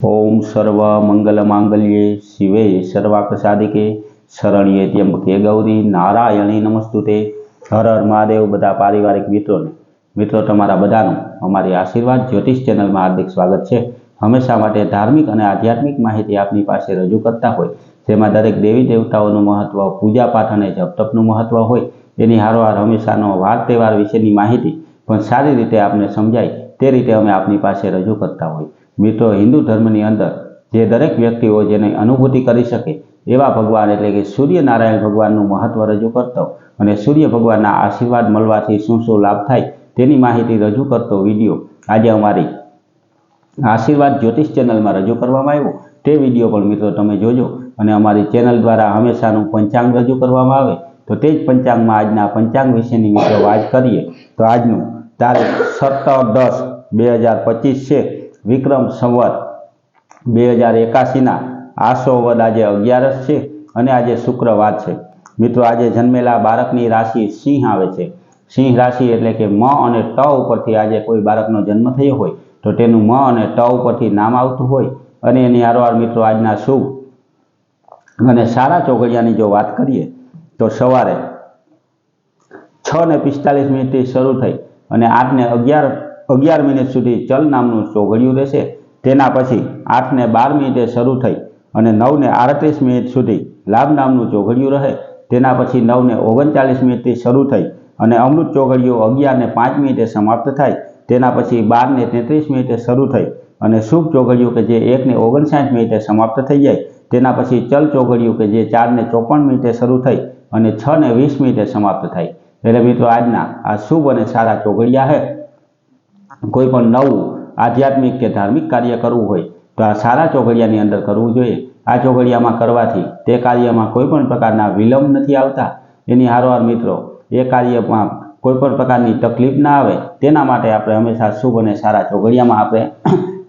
ओम सर्व मंगल मांगल्ये शिवे सर्वार्थसाधिके शरण्ये त्र्यंबके गौरी नारायणी नमस्तुते। हर हर महादेव। बधा पारिवारिक मित्रों तमारा बधानुं अमारी आशीर्वाद ज्योतिष चेनल में हार्दिक स्वागत है। हमेशा माटे धार्मिक और आध्यात्मिक माहिती आपनी पासे रजू करता होय, जेमां दरेक देवी देवताओनुं महत्व, पूजा पाठ अने जप तपनुं महत्व होय, तेनी हारोहार हमेशानो वार तहेवार विशेनी माहिती पण सारी रीते आपने समजाय ते रीते अमे आपनी पासे रजू करता होय। मित्रों, हिंदू धर्मनी अंदर जे दरेक व्यक्तिओ जेने अनुभूति करी शके एवा भगवान एटले के सूर्यनारायण भगवाननुं महत्व रजू करतो अने सूर्य भगवानना आशीर्वाद मळवाथी शुं शुं लाभ थाय तेनी माहिती रजू करतो विडियो आजे अमारी आशीर्वाद ज्योतिष चेनल में रजू करवामां आव्यो। ते विडियो पण मित्रों तमे जोजो अने अमारी चेनल द्वारा हमेशानुं पंचांग रजू करवामां आवे तो ते ज पंचांगमां आजना पंचांग विशेनी मित्रों वात करीए तो आजनुं तारीख 17/10/2025 छे। विक्रम संवत 2081 ना आसो वद आज 11 छे अने आज शुक्रवार छे। मित्रों, आज जन्मेला बाळकनी राशि सिंह आवे छे। सिंह राशि एटले के म अने ट उपरथी आज कोई बाळकनो जन्म थयो होय तो तेनुं म अने ट उपरथी नाम आवतुं होय अने एनी हारोहार मित्रों आजना शुभ अने सारा चौघडियानी जो वात करीए तो सवारे 6:45 थी शरू थई अने 8:11 सुधी चल नामनुं चौघडियुं रहेशे। तेना पछी 8:12 शरू थई अने 9:38 सुधी लाभ नामनुं चौघडियुं रहे। तेना पछी 9:39 थी शरू थई अने अमृत चौघडियुं 11:05 समाप्त थाय। तेना पछी 12:33 शरू थई अने शुभ चौघडियुं के जे 1:59 समाप्त थई जाय। तेना पछी चल चौघडियुं के जे 4:54 शरू थई अने 6:20 समाप्त थाय। एटले मित्रों, आजना आ शुभ अने सारा चौघडिया है। कोई पण नवुं आध्यात्मिक के धार्मिक कार्य करवुं होय तो आ सारा चौघडियानी अंदर करवुं जोईए। आ चौघडियामां करवाथी ते कार्यमां कोईपण प्रकारना विलंब नथी आवता। एनी हारोहार मित्रों ए कार्यमां कोईपण प्रकारनी तकलीफ ना आवे तेना माटे आपणे हमेशा शुभ अने सारा चौघडियामां आपणे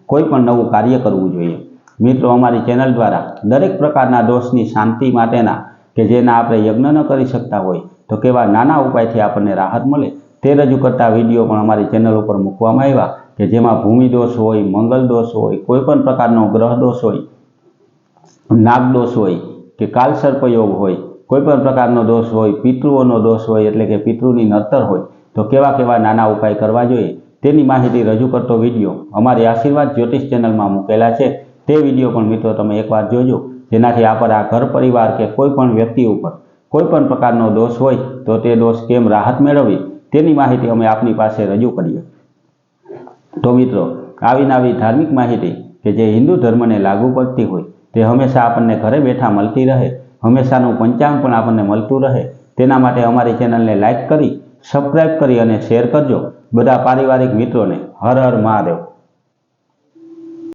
कोईपण नवुं कार्य करवुं जोईए। मित्रों, अमारी चेनल द्वारा दरेक प्रकारना दोषनी शांति माटेना के जेना आपणे यज्ञ न करी शकता होय तो केवा नाना उपायथी आपणे राहत मळे ते रजू करता विडियो पण अमारी चेनल पर मूकवामां आव्या के जेमां भूमि दोष होय, मंगल दोष होय, कोईपण प्रकारनो ग्रह दोष होय, नाग दोष होय के कालसर्प योग होय, कोईपण प्रकारनो दोष होय, पितृओनो दोष होय एटले के पितृनी नड़तर होय तो केवा केवा नाना उपाय करवा जोईए तेनी माहिती रजू करतो विडियो अमारी आशीर्वाद ज्योतिष चेनल में मूकेला छे। ते विडियो पण मित्रों तमे एकवार जोजो, जेनाथी आपणा घर परिवार के कोईपण व्यक्ति उपर कोईपण प्रकारनो दोष होय तो ते दोष केम राहत मेळववी तेनी माहिती अमे आपनी पासे रजू करीए। तो मित्रों, आवी नवी धार्मिक माहिती के जे हिंदू धर्म ने लागू पड़ती होय ते हमेशा आपने घरे बैठा मळती रहे, हमेशानुं पंचांग पण आपने मळतुं रहे तेना माटे अमारी चेनल ने लाइक करी, सब्सक्राइब करी अने शेर करजो। बधा पारिवारिक मित्रों ने हर हर महादेव।